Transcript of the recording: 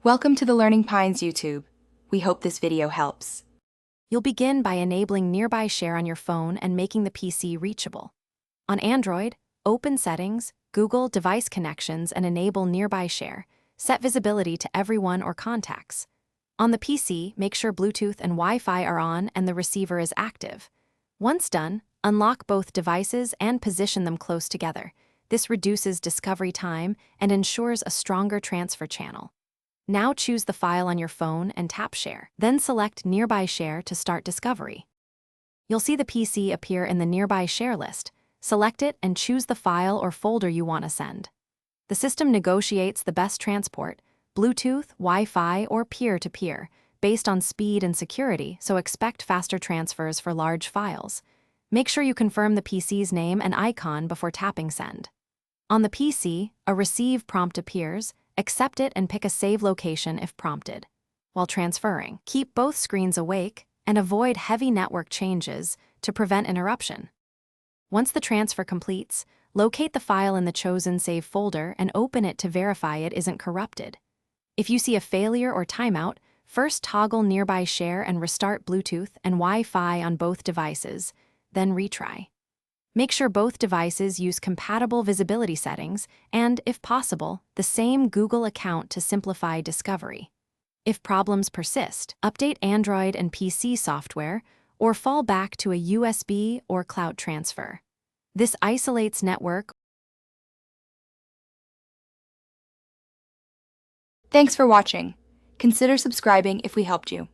Welcome to the Learning Pines YouTube. We hope this video helps. You'll begin by enabling Nearby Share on your phone and making the PC reachable. On Android, open Settings, Google Device Connections and enable Nearby Share. Set visibility to everyone or contacts. On the PC, make sure Bluetooth and Wi-Fi are on and the receiver is active. Once done, unlock both devices and position them close together. This reduces discovery time and ensures a stronger transfer channel. Now choose the file on your phone and tap Share. Then select Nearby Share to start discovery. You'll see the PC appear in the Nearby Share list. Select it and choose the file or folder you want to send. The system negotiates the best transport, Bluetooth, Wi-Fi, or peer-to-peer, based on speed and security, so expect faster transfers for large files. Make sure you confirm the PC's name and icon before tapping Send. On the PC, a Receive prompt appears. Accept it and pick a save location if prompted. While transferring, keep both screens awake and avoid heavy network changes to prevent interruption. Once the transfer completes, locate the file in the chosen save folder and open it to verify it isn't corrupted. If you see a failure or timeout, first toggle Nearby Share and restart Bluetooth and Wi-Fi on both devices, then retry. Make sure both devices use compatible visibility settings and, if possible, the same Google account to simplify discovery. If problems persist, update Android and PC software or fall back to a USB or cloud transfer. This isolates network. Thanks for watching. Consider subscribing if we helped you.